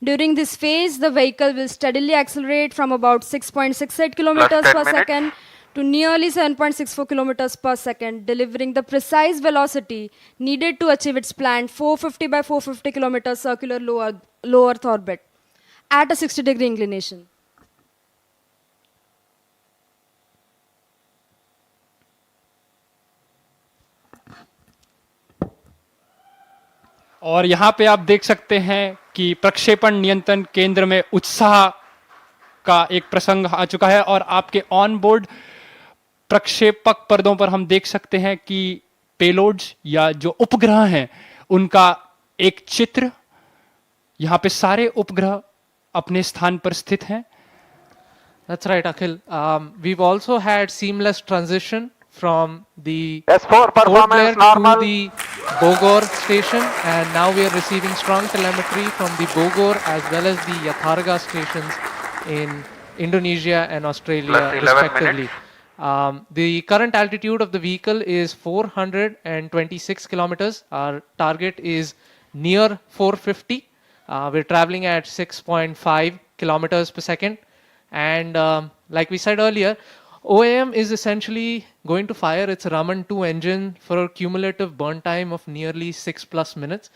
During this phase, the vehicle will steadily accelerate from about 6.68 kilometers per second to nearly 7.64 kilometers per second, delivering the precise velocity needed to achieve its planned 450 by 450 kilometers circular low Earth orbit at a 60-degree inclination. और यहाँ पे आप देख सकते हैं कि प्रक्षेपण नियंत्रण केंद्र में उत्साह का एक प्रसंग आ चुका है और आपके ऑन बोर्ड प्रक्षेपक पर्दों पर हम देख सकते हैं कि पेलोड्स या जो उपग्रह हैं उनका एक चित्र, यहाँ पे सारे उपग्रह अपने स्थान पर स्थित हैं. That's right, Akhil. We've also had seamless transition from the S4 performance to normal. the Bogor station, and now we are receiving strong telemetry from the Bogor as well as the Yatharga stations in Indonesia and Australia Plus 11 respectively. The current altitude of the vehicle is 426 kilometers. Our target is near 450. We're traveling at 6.5 kilometers per second. And like we said earlier, OAM is essentially going to fire its Raman-2 engine for a cumulative burn time of nearly 6+ minutes.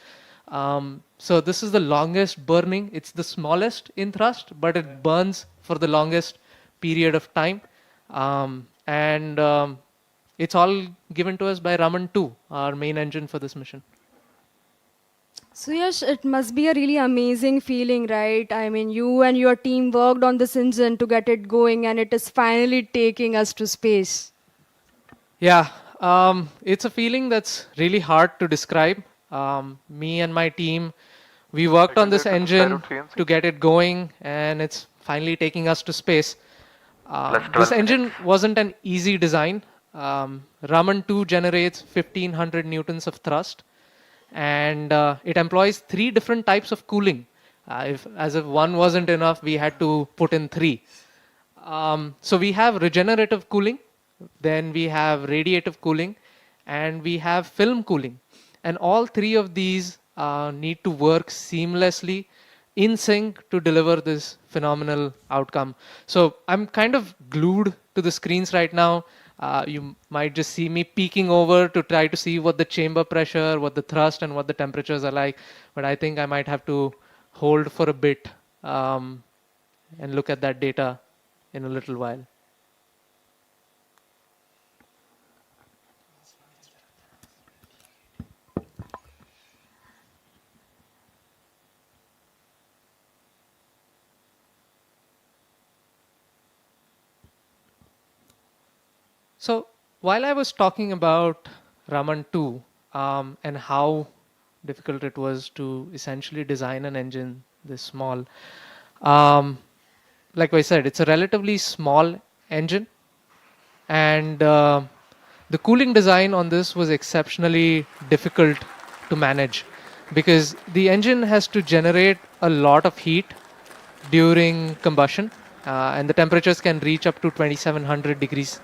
So this is the longest burning. It's the smallest in thrust, but it burns for the longest period of time. It's all given to us by Raman-2, our main engine for this mission. So Yash, it must be a really amazing feeling, right? I mean, you and your team worked on this engine to get it going, and it is finally taking us to space. Yeah, it's a feeling that's really hard to describe. Me and my team, we worked on this engine to get it going, and it's finally taking us to space. This engine wasn't an easy design. Raman-2 generates 1500 newtons of thrust, and it employs 3 different types of cooling. As if one wasn't enough, we had to put in 3. So we have regenerative cooling, then we have radiative cooling, and we have film cooling. And all 3 of these need to work seamlessly in sync to deliver this phenomenal outcome. So I'm kind of glued to the screens right now. You might just see me peeking over to try to see what the chamber pressure, what the thrust, and what the temperatures are like. But I think I might have to hold for a bit and look at that data in a little while. So while I was talking about Raman-2 and how difficult it was to essentially design an engine this small, like I said, it's a relatively small engine, and the cooling design on this was exceptionally difficult to manage because the engine has to generate a lot of heat during combustion, and the temperatures can reach up to 2700 degrees.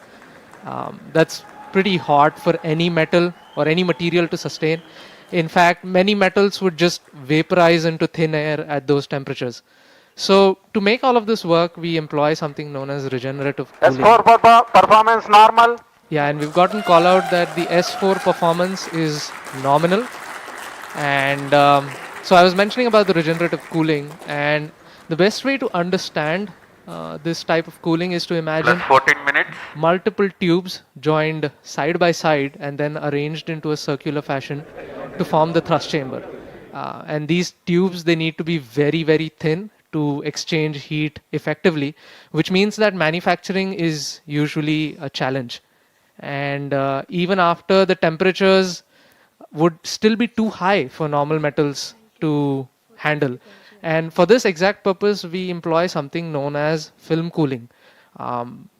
That's pretty hot for any metal or any material to sustain. In fact, many metals would just vaporize into thin air at those temperatures. So to make all of this work, we employ something known as regenerative cooling. S4 performance normal. Yeah, and we've gotten call out that the S4 performance is nominal. And so I was mentioning about the regenerative cooling, and the best way to understand this type of cooling is to imagine Plus 14 minutes. multiple tubes joined side by side and then arranged into a circular fashion to form the thrust chamber. And these tubes, they need to be very, very thin to exchange heat effectively, which means that manufacturing is usually a challenge. And even after the temperatures would still be too high for normal metals to handle. And for this exact purpose, we employ something known as film cooling.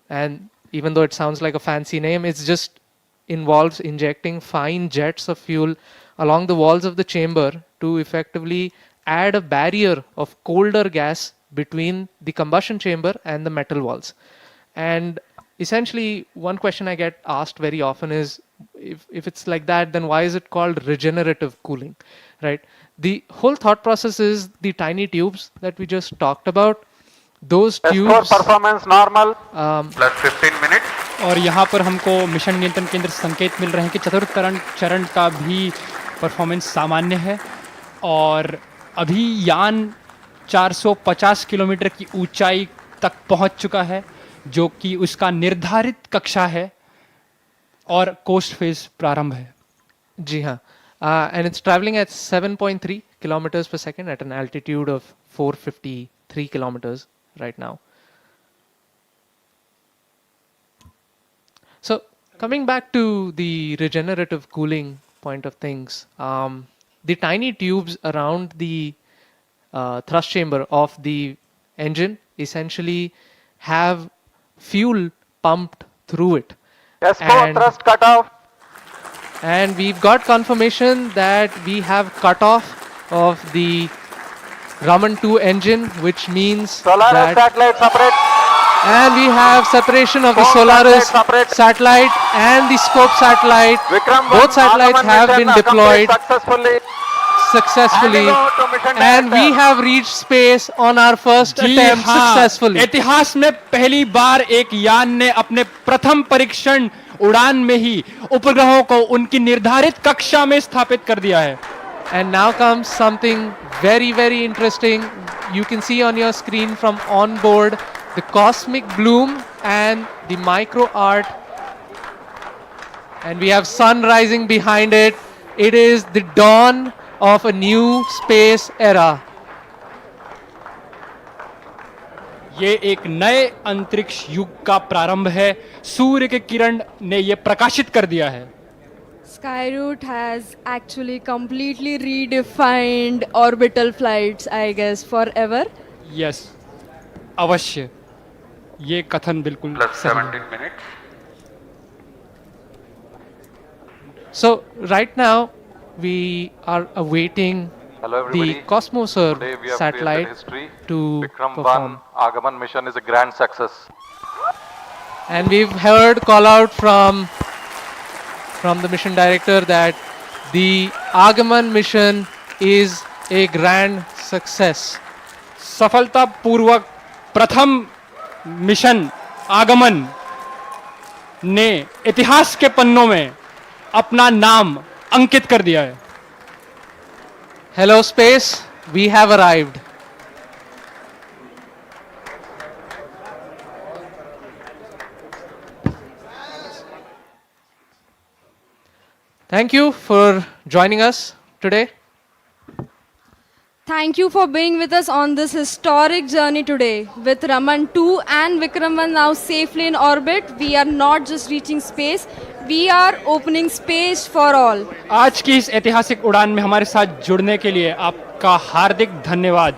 And even though it sounds like a fancy name, it just involves injecting fine jets of fuel along the walls of the chamber to effectively add a barrier of colder gas between the combustion chamber and the metal walls. And essentially, one question I get asked very often is, if it's like that, then why is it called regenerative cooling, right? the whole thought process is the tiny tubes that we just talked about. Those S4 tubes, performance normal. Plus 15 minutes. और यहाँ पर हमको mission नियंत्रण केंद्र से संकेत मिल रहे हैं कि चतुर्थ चरण का भी परफॉर्मेंस सामान्य है और अभी यान 450 किलोमीटर की ऊंचाई तक पहुंच चुका है जो कि उसका निर्धारित कक्षा है और कोस्ट फेज प्रारंभ है। जी हाँ, and it's traveling at 7.3 kilometers per second at an altitude of 453 kilometers right now. So coming back to the regenerative cooling point of things, the tiny tubes around the thrust chamber of the engine essentially have fuel pumped through it. S4 And- thrust cutoff. And we've got confirmation that we have cutoff of the Raman-2 engine, which means Solaris that, satellite separate. and we have separation of the Scope Solaris satellite separate. satellite and the Scope satellite. Vikram-1 Both satellites Aagaman have mission been accomplished deployed successfully. successfully, Handing over to mission and we director. have reached space on our first ji attempt हाँ, successfully. इतिहास में पहली बार एक यान ने अपने प्रथम परीक्षण उड़ान में ही उपग्रहों को उनकी निर्धारित कक्षा में स्थापित कर दिया है। And now comes something very, very interesting. You can see on your screen from on board the cosmic bloom and the micro art. And we have sun rising behind it. It is the dawn of a new space era. ये एक नए अंतरिक्ष युग का प्रारंभ है। सूर्य के किरण ने ये प्रकाशित कर दिया है। Skyroot has actually completely redefined orbital flights, I guess, forever. Yes, अवश्य ये कथन बिल्कुल Plus सही है। 17 minutes. So right now we are awaiting Hello the everybody. Cosmoser Today we have satellite created history. to Vikram-1 perform. Aagaman mission is a grand success. And we've heard call out from the mission director that the Aagaman mission is a grand success. सफलतापूर्वक प्रथम mission आगमन ने इतिहास के पन्नों में अपना नाम अंकित कर दिया है। Hello space, we have arrived. Thank you for joining us today. Thank you for being with us on this historic journey today. With Raman 2 and Vikram-1 now safely in orbit, we are not just reaching space, we are opening space for all. आज की इस ऐतिहासिक उड़ान में हमारे साथ जुड़ने के लिए आपका हार्दिक धन्यवाद।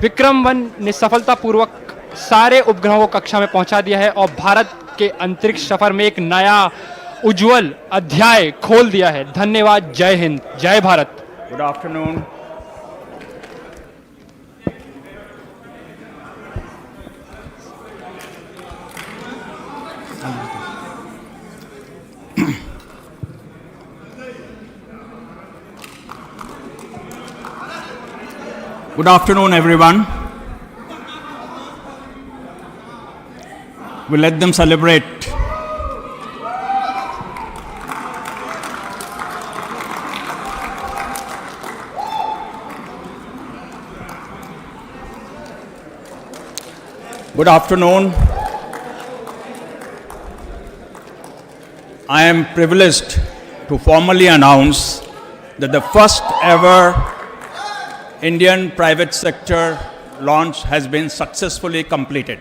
विक्रम-1 ने सफलतापूर्वक सारे उपग्रहों को कक्षा में पहुंचा दिया है और भारत के अंतरिक्ष सफर में एक नया उज्जवल अध्याय खोल दिया है। धन्यवाद। जय हिंद, जय Bharat. Good afternoon. Good afternoon, everyone. We'll let them celebrate. Good afternoon. I am privileged to formally announce that the first ever Indian private sector launch has been successfully completed.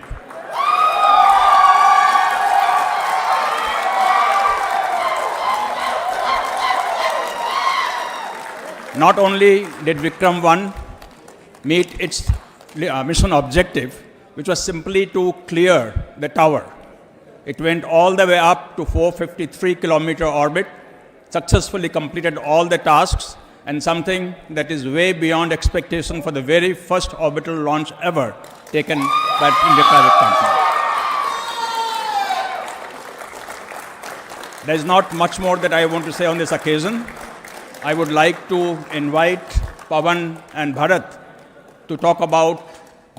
Not only did Vikram-1 meet its mission objective, which was simply to clear the tower. It went all the way up to 453-kilometer orbit, successfully completed all the tasks, and something that is way beyond expectation for the very first orbital launch ever taken by Indian private company. There is not much more that I want to say on this occasion. I would like to invite Pawan and Bharat to talk about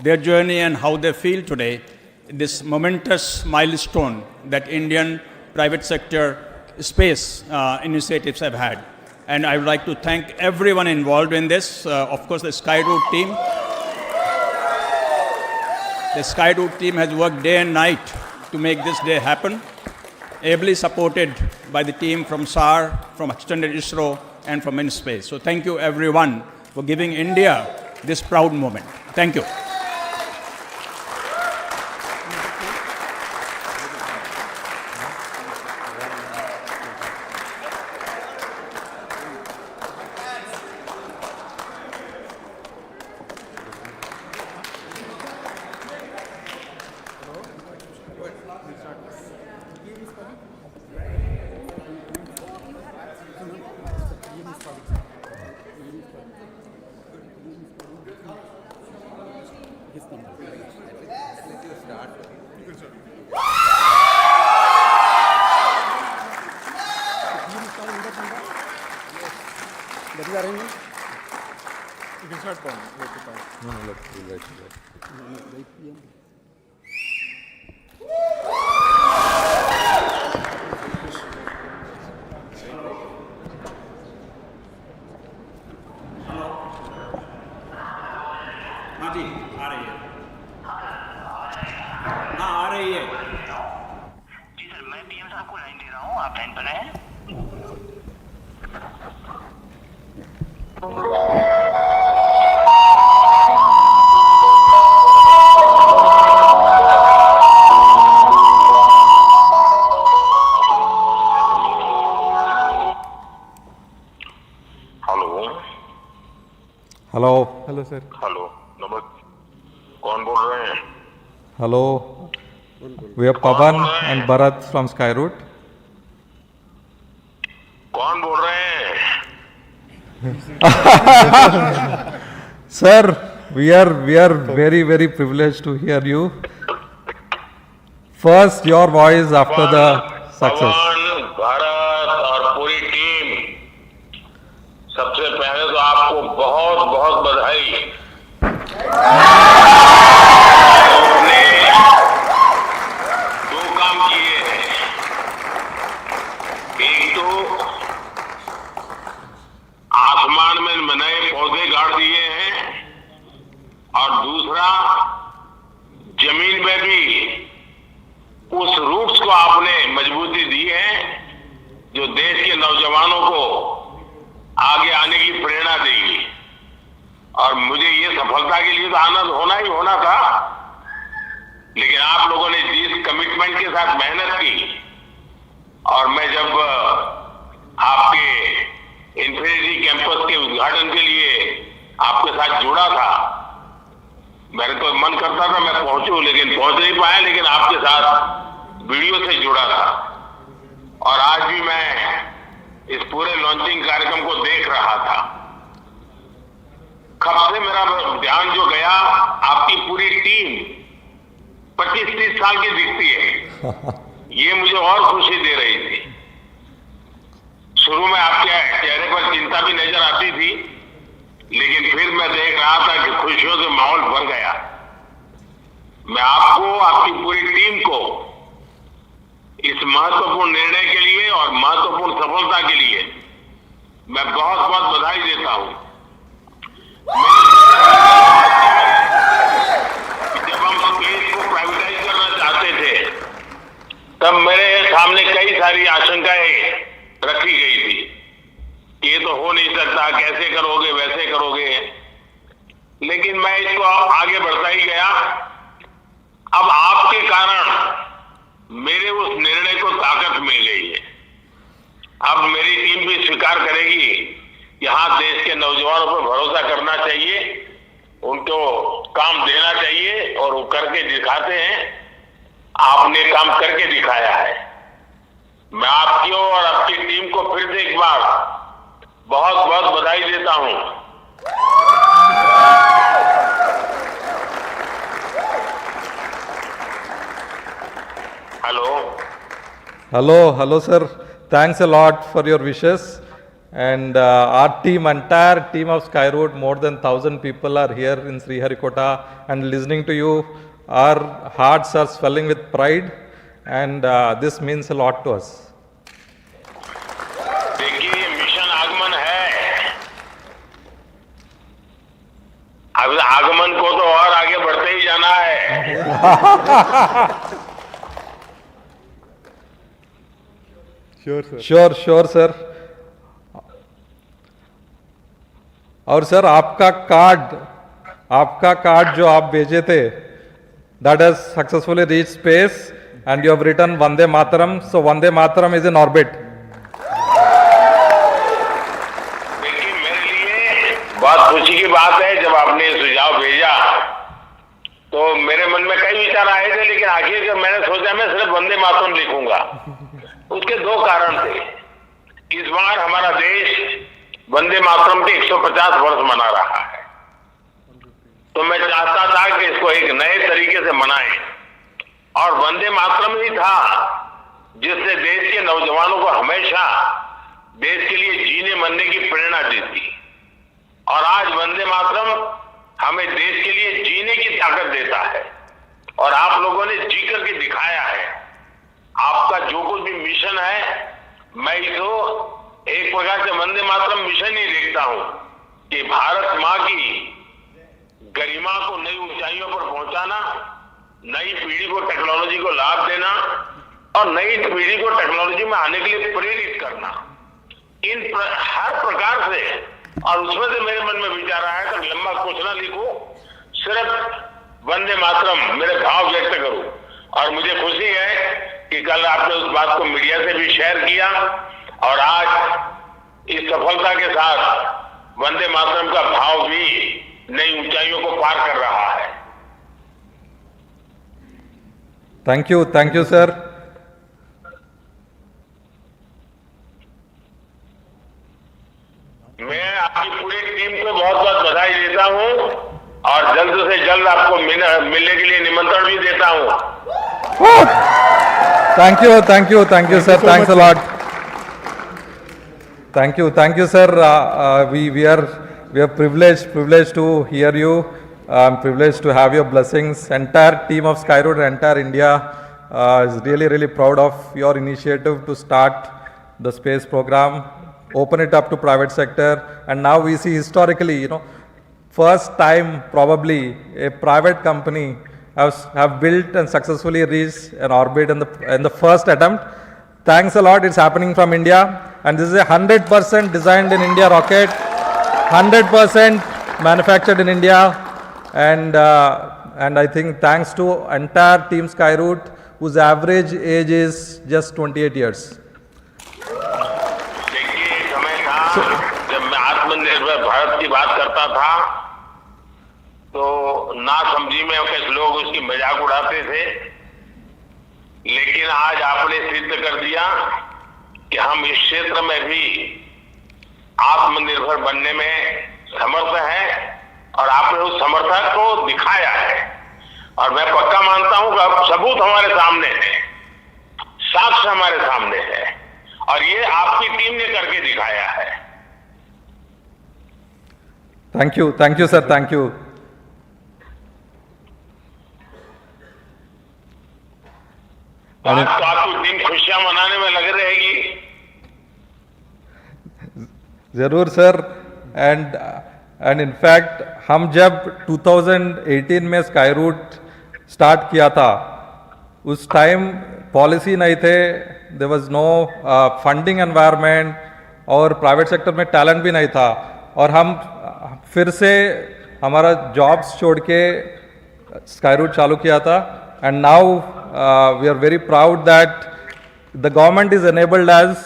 their journey and how they feel today, this momentous milestone that Indian private sector space initiatives have had. And I would like to thank everyone involved in this. Of course, the Skyroot team. The Skyroot team has worked day and night to make this day happen, ably supported by the team from SAR, from Extended ISRO, and from InSpace. So thank you everyone for giving India this proud moment. Thank you. हाँ जी, आ रही है। हाँ, आ रही है। जी sir, मैं PM साहब को line दे रहा हूँ, आप लाइन पर हैं? हेलो। Hello sir. हेलो, नमस्ते। कौन बोल रहे हैं? Hello, we are Pawan and Bharat from Skyroot. कौन बोल रहे हैं? Sir, we are very privileged to hear you. First, your voice after the success. पवन, भारत और पूरी टीम, सबसे पहले तो आपको बहुत बहुत बधाई। आपने दो काम किए हैं। एक तो आसमान में नए पौधे गाड़ दिए हैं और दूसरा जमीन में भी उस रूट्स को आपने मजबूती दी है जो देश के नौजवानों को आगे आने की प्रेरणा देगी। और मुझे ये सफलता के लिए तो आनंद होना ही होना था, लेकिन आप लोगों ने जिस कमिटमेंट के साथ मेहनत की, और मैं जब आपके इंफिनिटी कैंपस के उद्घाटन के लिए आपके साथ जुड़ा था, मेरे तो मन करता था मैं पहुंचूं, लेकिन पहुंच नहीं पाया, लेकिन आपके साथ वीडियो से जुड़ा था। और आज भी मैं इस पूरे लॉन्चिंग कार्यक्रम को देख रहा था। कब से मेरा ध्यान जो गया, आपकी पूरी टीम 25-30 साल की दिखती है, ये मुझे और खुशी दे रही थी। शुरू में आपके चेहरे पर चिंता भी नजर आती थी, लेकिन फिर मैं देख रहा था कि खुशियों से माहौल भर गया। मैं आपको, आपकी पूरी टीम को इस महत्वपूर्ण निर्णय के लिए और महत्वपूर्ण सफलता के लिए मैं बहुत बहुत बधाई देता हूं। जब हम स्पेस को प्राइवेटाइज करना चाहते थे, तब मेरे सामने कई सारी आशंकाएं रखी गई थी कि ये तो हो नहीं सकता, कैसे करोगे, वैसे करोगे। लेकिन मैं इसको आगे बढ़ता ही गया। अब आपके कारण मेरे उस निर्णय को ताकत मिल गई है। अब मेरी टीम भी स्वीकार करेगी, यहां देश के नौजवानों पर भरोसा करना चाहिए, उनको काम देना चाहिए, और वो करके दिखाते हैं। आपने काम करके दिखाया है। मैं आपकी और आपकी टीम को फिर से एक बार बहुत बहुत बधाई देता हूं। Hello sir, thanks a lot for your wishes. And our team, entire team of Skyroot, more than 1,000 people are here in Sriharikota and listening to you. Our hearts are swelling with pride, and this means a lot to us. देखिए ये mission आगमन है, अब आगमन को तो और आगे बढ़ते ही जाना है। Sure sir. और सर आपका कार्ड जो आप भेजे थे, that has successfully reached space and you have written Vande Mataram. So Vande Mataram is in orbit. देखिए मेरे लिए बहुत खुशी की बात है, जब आपने ये सुझाव भेजा तो मेरे मन में कई विचार आए थे, लेकिन आखिर मैंने सोचा मैं सिर्फ वंदे मातरम लिखूंगा। उसके दो कारण थे। इस बार हमारा देश वंदे मातरम के 150 वर्ष मना रहा है, तो मैं चाहता था कि इसको एक नए तरीके से मनाएं, और वंदे मातरम ही था जिसने देश के नौजवानों को हमेशा देश के लिए जीने मरने की प्रेरणा दी थी, और आज वंदे मातरम हमें देश के लिए जीने की ताकत देता है, और आप लोगों ने जी करके दिखाया है। आपका जो कुछ भी मिशन है, मैं इसको एक प्रकार से वंदे मातरम मिशन ही देखता हूं कि भारत माँ की गरिमा को नई ऊंचाइयों पर पहुंचाना, नई पीढ़ी को टेक्नोलॉजी को लाभ देना और नई पीढ़ी को टेक्नोलॉजी में आने के लिए प्रेरित करना, हर प्रकार से। और उसमें से मेरे मन में विचार आया कि लंबा कुछ ना लिखूं, सिर्फ वंदे मातरम मेरे भाव व्यक्त करूं। और मुझे खुशी है कि कल आपने उस बात को मीडिया से भी शेयर किया, और आज इस सफलता के साथ वंदे मातरम का भाव भी नई ऊंचाइयों को पार कर रहा है। Thank you sir. मैं आपकी पूरी टीम को बहुत बहुत बधाई देता हूं, और जल्द से जल्द आपको मिलने के लिए निमंत्रण भी देता हूं। Thank you sir, thanks a lot. Thank you sir. We are privileged to hear you. I'm privileged to have your blessings. Entire team of Skyroot, entire India is really proud of your initiative to start the space program, open it up to private sector, and now we see historically, first time probably a private company have built and successfully reached an orbit in the first attempt. Thanks a lot. It's happening from India, and this is a 100% designed in India rocket, 100% manufactured in India, and I think thanks to entire team Skyroot, whose average age is just 28 years. देखिए समय था जब मैं आत्मनिर्भर भारत की बात करता था, तो ना समझी में कुछ लोग उसकी मजाक उड़ाते थे, लेकिन आज आपने सिद्ध कर दिया कि हम इस क्षेत्र में भी आत्मनिर्भर बनने में समर्थ हैं, और आपने उस समर्थन को दिखाया है। और मैं पक्का मानता हूं कि अब सबूत हमारे सामने है, साक्ष्य हमारे सामने है, और ये आपकी टीम ने करके दिखाया है। Thank you sir, thank you. आज तो आपकी टीम खुशियां मनाने में लग रहेगी। जरूर सर। एंड इनफैक्ट हम जब 2018 में स्काईरूट स्टार्ट किया था, उस टाइम पॉलिसी नहीं थे, there was no funding environment, और प्राइवेट सेक्टर में टैलेंट भी नहीं था, और हम फिर से हमारा जॉब्स छोड़ के स्काईरूट चालू किया था। And now we are very proud that the government is enabled us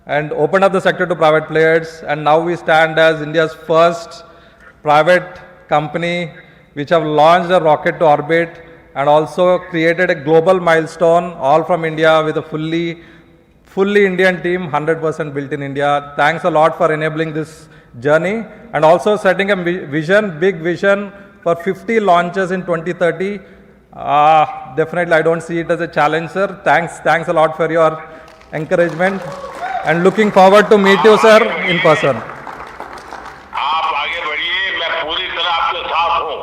and opened up the sector to private players, and now we stand as India's first private company which have launched a rocket to orbit and also created a global milestone, all from India, with a fully Indian team, 100% built in India. Thanks a lot for enabling this journey, and also setting a big vision for 50 launches in 2030. Definitely I don't see it as a challenge, sir. Thanks a lot for your encouragement. and looking forward to meet you, sir, in person. आप आगे बढ़िए, मैं पूरी तरह आपके साथ हूँ।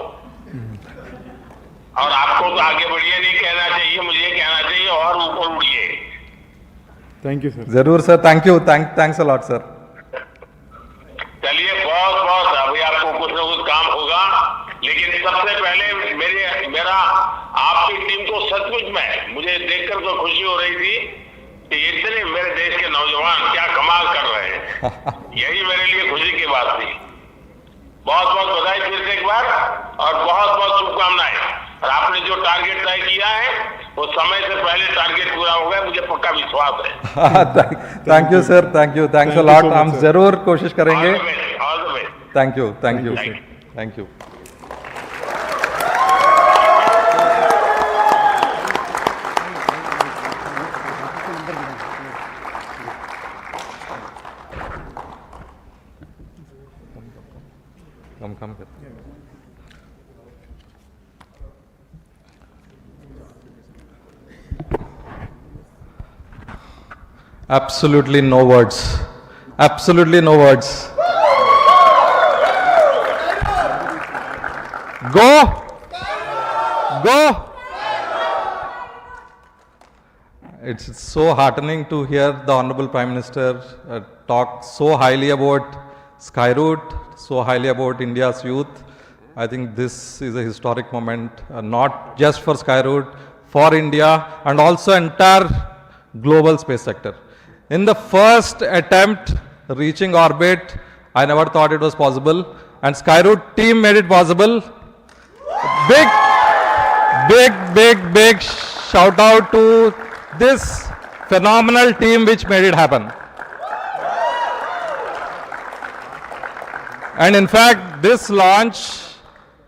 और आपको तो आगे बढ़िए नहीं कहना चाहिए, मुझे कहना चाहिए और ऊपर उड़िए। Thank you sir. जरूर sir, thank you, thanks a lot, sir. चलिए बहुत बहुत, अभी आपको कुछ न कुछ काम होगा, लेकिन सबसे पहले मेरा आपकी टीम को सचमुच में मुझे देखकर तो खुशी हो रही थी कि इतने मेरे देश के नौजवान क्या कमाल कर रहे हैं। यही मेरे लिए खुशी की बात थी। बहुत बहुत बधाई फिर से एक बार, और बहुत बहुत शुभकामनाएं। और आपने जो टारगेट तय किया है वो समय से पहले टारगेट पूरा होगा, मुझे पक्का विश्वास है। Thank you sir, thanks a lot. हम जरूर कोशिश करेंगे। All the best. Thank you thank you. come. Absolutely no words. Absolutely no words. Go. It's so heartening to hear the Honorable Prime Minister talk so highly about Skyroot, so highly about India's youth. I think this is a historic moment, not just for Skyroot, for India, and also entire global space sector. In the first attempt reaching orbit, I never thought it was possible, and Skyroot team made it possible. Big shout out to this phenomenal team which made it happen. And in fact, this launch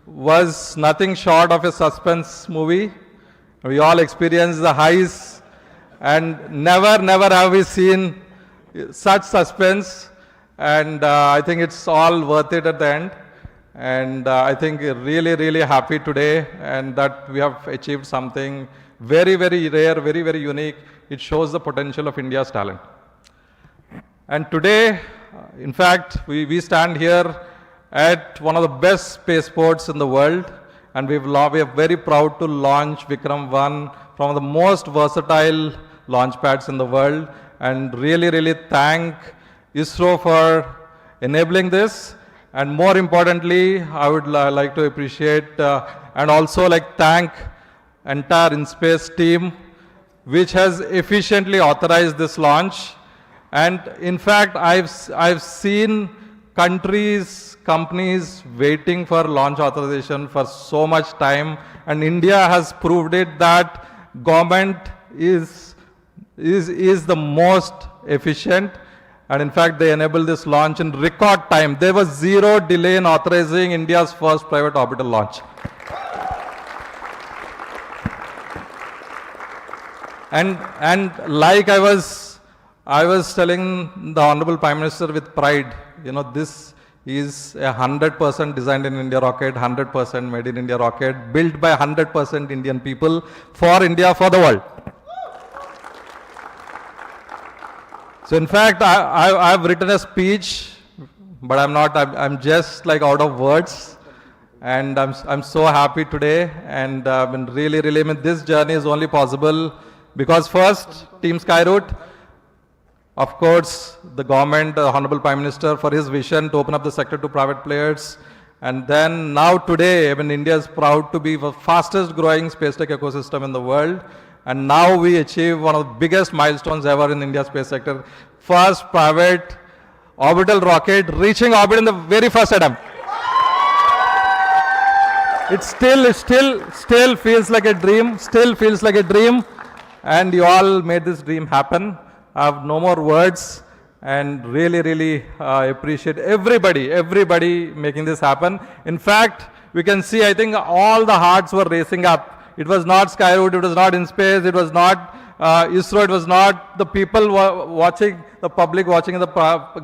was nothing short of a suspense movie. We all experienced the highs, and never have we seen such suspense. And I think it's all worth it at the end. And I think really happy today, and that we have achieved something very rare, very unique. It shows the potential of India's talent. And today, in fact, we stand here at one of the best spaceports in the world, and we are very proud to launch Vikram-1 from the most versatile launch pads in the world, and really thank ISRO for enabling this. And more importantly, I would like to appreciate and also thank entire InSpace team, which has efficiently authorized this launch. And in fact, I've seen countries, companies waiting for launch authorization for so much time, and India has proved it that government is the most efficient. And in fact, they enabled this launch in record time. There was zero delay in authorizing India's first private orbital launch. And like I was telling the Honorable Prime Minister with pride, this is a 100% designed in India rocket, 100% made in India rocket, built by 100% Indian people, for India, for the world. So in fact, I've written a speech, but I'm just out of words. And I'm so happy today, and really, this journey is only possible because first, Team Skyroot, of course, the government, the Honorable Prime Minister, for his vision to open up the sector to private players. And then now today, India is proud to be the fastest growing space tech ecosystem in the world. And now we achieve one of the biggest milestones ever in India's space sector. First private orbital rocket reaching orbit in the very first attempt. It still feels like a dream, and you all made this dream happen. I have no more words, and really appreciate everybody making this happen. In fact, we can see, I think all the hearts were racing up. It was not Skyroot, it was not InSpace, it was not ISRO, it was not the people watching, the public watching in the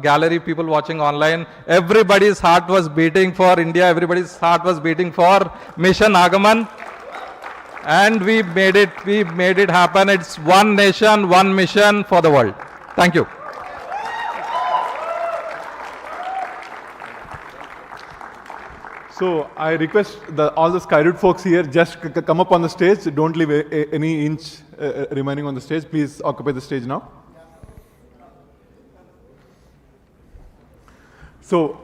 gallery, people watching online. Everybody's heart was beating for India, everybody's heart was beating for mission Aagaman. And we made it happen. It's one nation, one mission for the world. Thank you. So I request all the Skyroot folks here just come up on the stage. Don't leave any inch remaining on the stage. Please occupy the stage now. So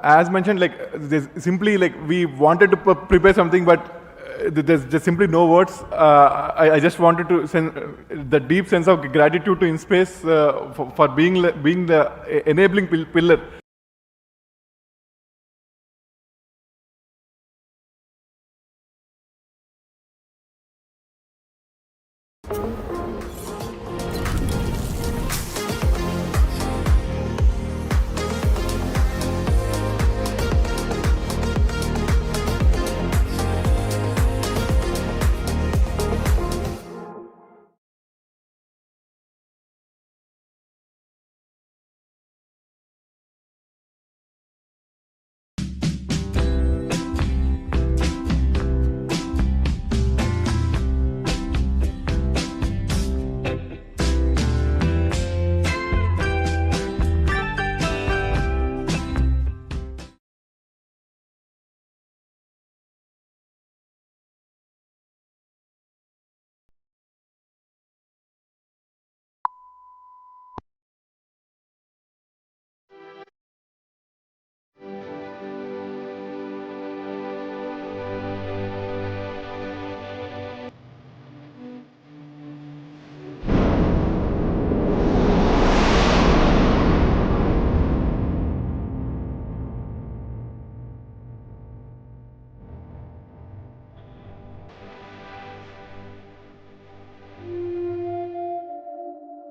as mentioned, like there's simply like we wanted to prepare something, but there's just simply no words. I just wanted to send the deep sense of gratitude to InSpace for being the enabling pillar.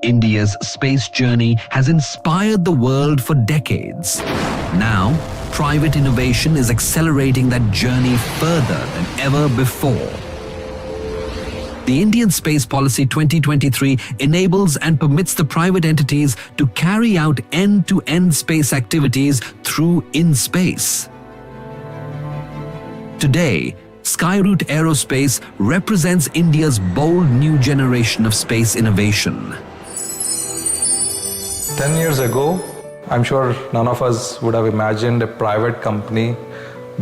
India's space journey has inspired the world for decades. Now, private innovation is accelerating that journey further than ever before. The Indian Space Policy 2023 enables and permits the private entities to carry out end-to-end space activities through InSpace. Today, Skyroot Aerospace represents India's bold new generation of space innovation. 10 years ago, I'm sure none of us would have imagined a private company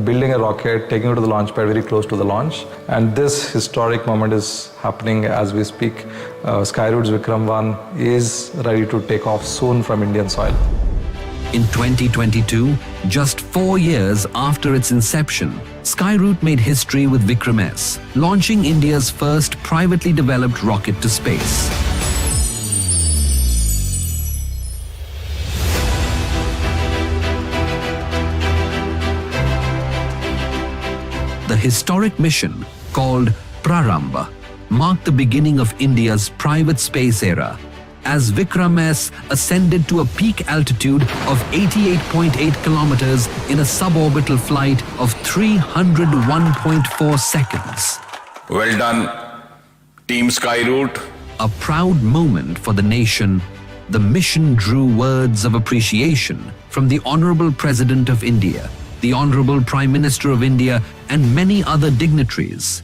building a rocket, taking it to the launch pad very close to the launch. And this historic moment is happening as we speak. Skyroot's Vikram-1 is ready to take off soon from Indian soil. In 2022, just 4 years after its inception, Skyroot made history with Vikram-1, launching India's first privately developed rocket to space. The historic mission, called Prarambha, marked the beginning of India's private space era, as Vikram-1 ascended to a peak altitude of 88.8 kilometers in a suborbital flight of 301.4 seconds. Well done, Team Skyroot. A proud moment for the nation, the mission drew words of appreciation from the Honorable President of India, the Honorable Prime Minister of India, and many other dignitaries.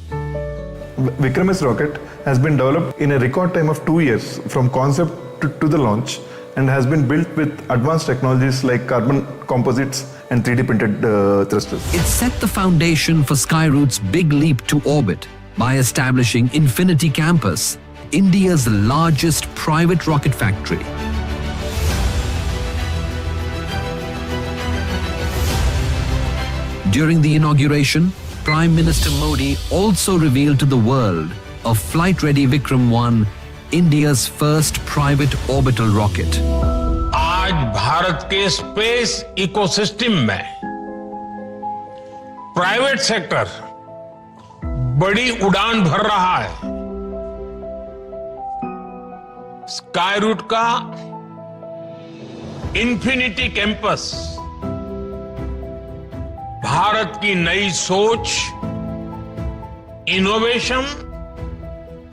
Vikram-1 rocket has been developed in a record time of 2 years from concept to the launch, and has been built with advanced technologies like carbon composites and 3D printed thrusters. It set the foundation for Skyroot's big leap to orbit by establishing Infinity Campus, India's largest private rocket factory. During the inauguration, Prime Minister Modi also revealed to the world a flight-ready Vikram-1, India's first private orbital rocket. आज भारत के space ecosystem में private sector बड़ी उड़ान भर रहा है। Skyroot का infinity campus Bharat की नई सोच, इनोवेशन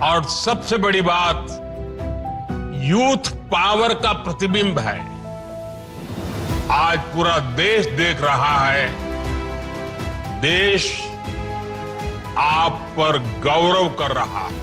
और सबसे बड़ी बात यूथ पावर का प्रतिबिंब है। आज पूरा देश देख रहा है, देश आप पर गौरव कर रहा है।